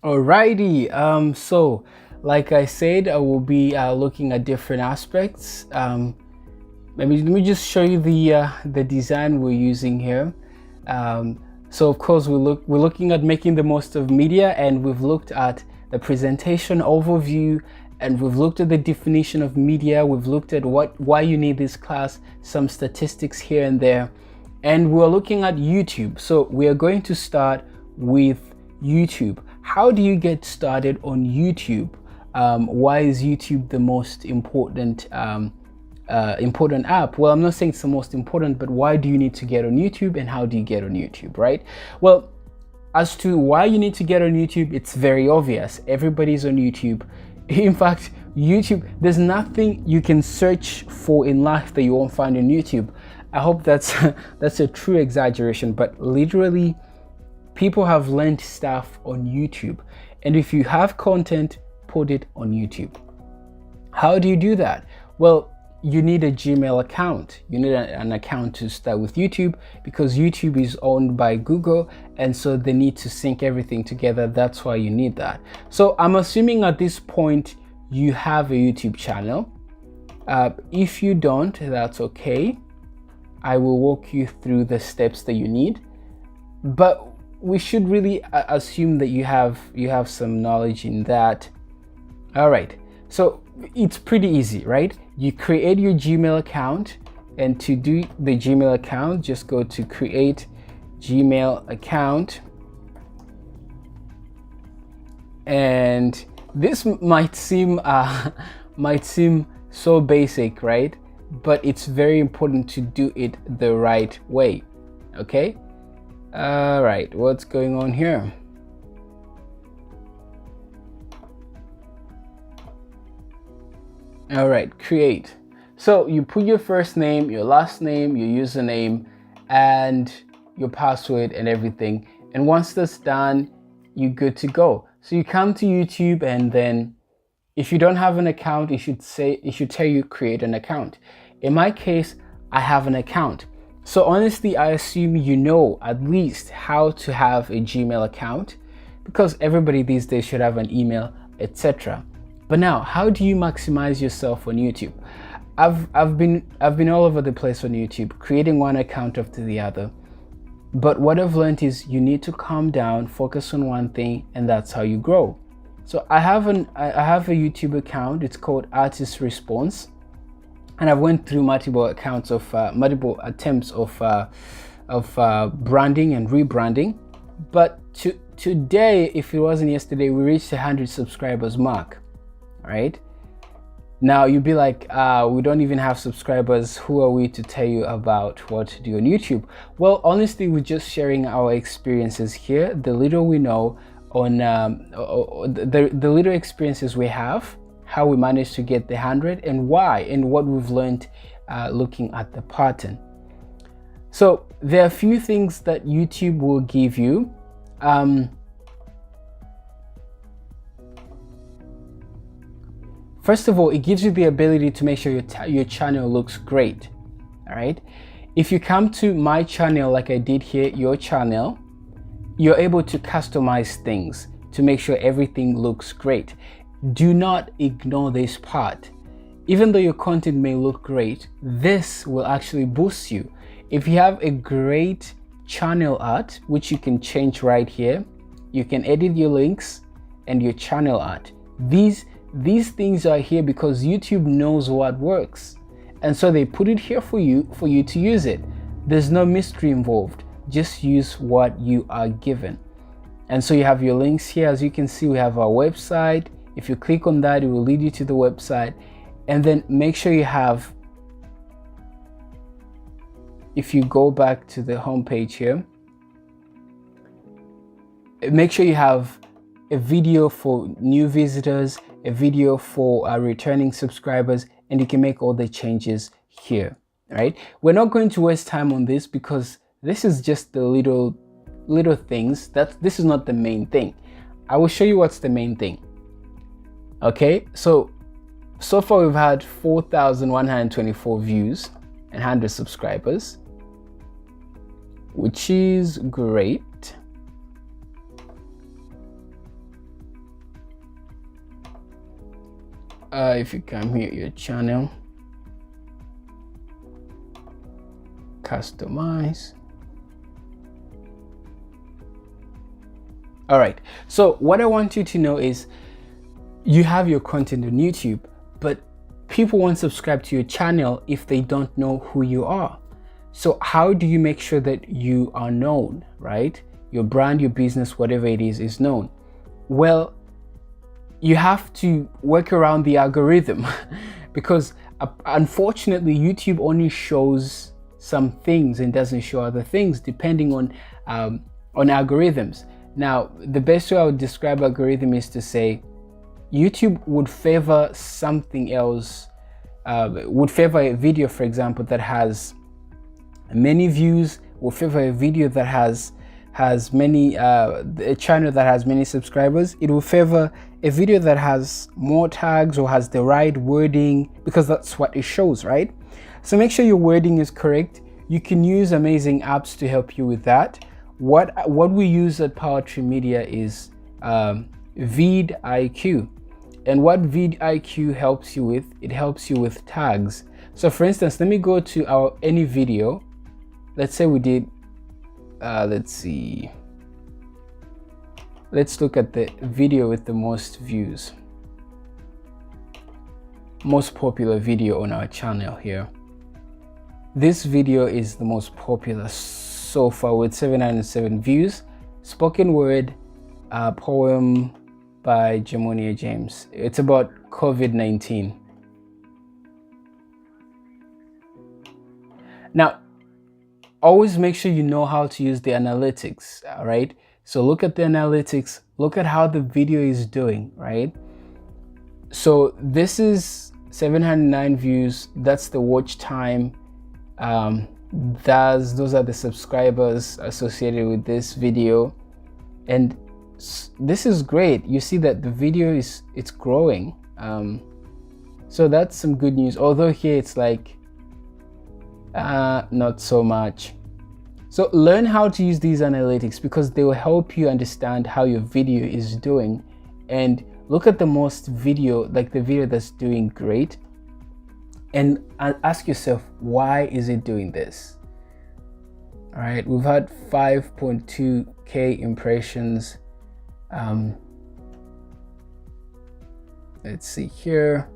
Alrighty, so like I said, I will be looking at different aspects. Let me just show you the design we're using here. So of course we're looking at making the most of media, and we've looked at the presentation overview, and we've looked at the definition of media. We've looked at why you need this class, some statistics here and there, and we're looking at YouTube. So we are going to start with YouTube. How do you get started on YouTube? Why is YouTube the most important important app? Well, I'm not saying it's the most important, but why do you need to get on YouTube, and how do you get on YouTube, right? Well, as to why you need to get on YouTube, it's very obvious. Everybody's on YouTube. In fact, YouTube, there's nothing you can search for in life that you won't find on YouTube. I hope that's a true exaggeration, but literally people have learned stuff on YouTube. And if you have content, put it on YouTube. How do you do that? Well, you need a Gmail account. You need an account to start with YouTube, because YouTube is owned by Google, and so they need to sync everything together. That's why you need that. So I'm assuming at this point you have a YouTube channel. If you don't, that's okay. I will walk you through the steps that you need, but we should really assume that you have some knowledge in that. All right, so it's pretty easy, right? You create your Gmail account, and to do the Gmail account, just go to create Gmail account. And this might seem so basic, right? But it's very important to do it the right way. Okay. All right, what's going on here? All right, create. So you put your first name, your last name, your username, and your password and everything. And once that's done, you're good to go. So you come to YouTube, and then if you don't have an account, it should tell you create an account. In my case, I have an account. So honestly, I assume you know at least how to have a Gmail account, because everybody these days should have an email, etc. But now, how do you maximize yourself on YouTube? I've been all over the place on YouTube, creating one account after the other. But what I've learned is you need to calm down, focus on one thing, and that's how you grow. So I have a YouTube account. It's called Artist Response. And I went through multiple attempts of branding and rebranding. But today, if it wasn't yesterday, we reached 100 subscribers mark. All right. Now you'd be like, we don't even have subscribers. Who are we to tell you about what to do on YouTube? Well, honestly, we're just sharing our experiences here, the little we know on the little experiences we have, how we managed to get the 100, and why, and what we've learned looking at the pattern. So there are a few things that YouTube will give you. First of all, it gives you the ability to make sure your channel looks great. All right. If you come to my channel, like I did here, your channel, you're able to customize things to make sure everything looks great. Do not ignore this part. Even though your content may look great, this will actually boost you. If you have a great channel art, which you can change right here, you can edit your links and your channel art. These things are here because YouTube knows what works. And so they put it here for you to use it. There's no mystery involved. Just use what you are given. And so you have your links here. As you can see, we have our website. If you click on that, it will lead you to the website. And then make sure you have, if you go back to the home page here, make sure you have a video for new visitors, a video for returning subscribers, and you can make all the changes here, right? We're not going to waste time on this because this is just the little things. This is not the main thing. I will show you what's the main thing. Okay, so far we've had 4,124 views and 100 subscribers, which is great. if you come here, your channel, customize. All right, so what I want you to know is you have your content on YouTube, but people won't subscribe to your channel if they don't know who you are. So how do you make sure that you are known, right? Your brand, your business, whatever it is known. Well, you have to work around the algorithm because unfortunately YouTube only shows some things and doesn't show other things depending on algorithms. Now, the best way I would describe algorithm is to say YouTube would favor something else, would favor a video, for example, that has many views, would favor a video that has many, a channel that has many subscribers. It will favor a video that has more tags or has the right wording, because that's what it shows, right? So make sure your wording is correct. You can use amazing apps to help you with that. What we use at Powertree Media is vidIQ. And what vidIQ helps you with, it helps you with tags. So for instance, let me go to any video. Let's say we did, let's see. Let's look at the video with the most views. Most popular video on our channel here. This video is the most popular so far with 707 views. Spoken word poem by Jamonia James. It's about COVID-19. Now, always make sure you know how to use the analytics, all right? So look at the analytics, look at how the video is doing, right? So this is 709 views. That's the watch time. Those are the subscribers associated with this video. And this is great. You see that the video it's growing. So that's some good news. Although here it's like not so much. So learn how to use these analytics because they will help you understand how your video is doing, and look at the most video, like the video that's doing great, and ask yourself, why is it doing this? All right, we've had 5.2k impressions. Let's see here.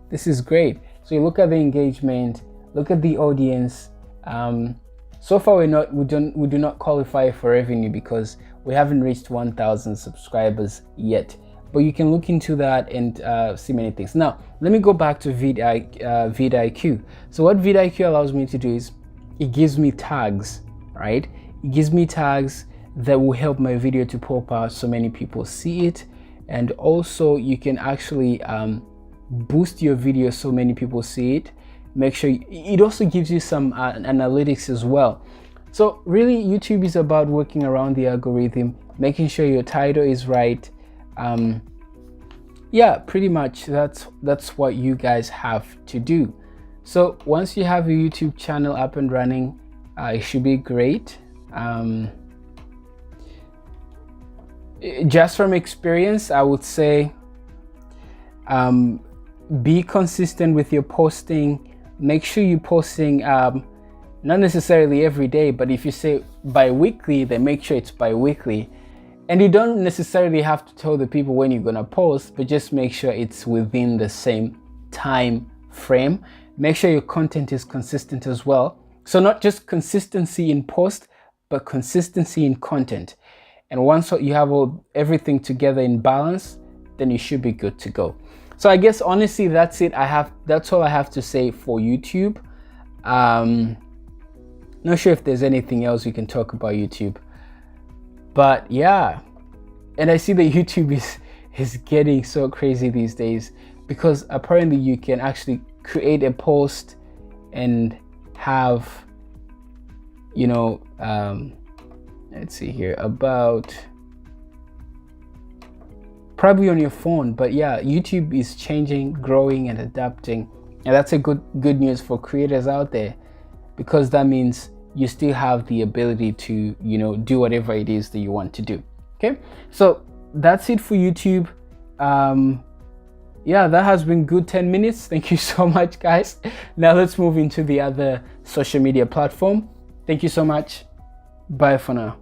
This is great. So you look at the engagement, look at the audience. So far we do not qualify for revenue because we haven't reached 1,000 subscribers yet. But you can look into that and see many things. Now, let me go back to vidIQ. So what vidIQ allows me to do is it gives me tags, right? It gives me tags that will help my video to pop out so many people see it. And also you can actually boost your video so many people see it. Make sure it also gives you some analytics as well. So really YouTube is about working around the algorithm, making sure your title is right. Yeah, pretty much that's what you guys have to do. So once you have your YouTube channel up and running, it should be great. Just from experience, I would say be consistent with your posting. Make sure you're posting not necessarily every day, but if you say bi-weekly, then make sure it's bi-weekly. And you don't necessarily have to tell the people when you're gonna post, but just make sure it's within the same time frame. Make sure your content is consistent as well. So not just consistency in post, but consistency in content. And once you have everything together in balance, then you should be good to go. So I guess honestly, that's it. That's all I have to say for YouTube. Not sure if there's anything else we can talk about YouTube, but yeah. And I see that YouTube is getting so crazy these days because apparently you can actually create a post and have, you know, let's see here, about probably on your phone. But yeah, YouTube is changing, growing and adapting, and that's a good news for creators out there, because that means you still have the ability to, you know, do whatever it is that you want to do. Okay, so that's it for YouTube. Yeah, that has been good 10 minutes. Thank you so much, guys. Now let's move into the other social media platform. Thank you so much. Bye for now.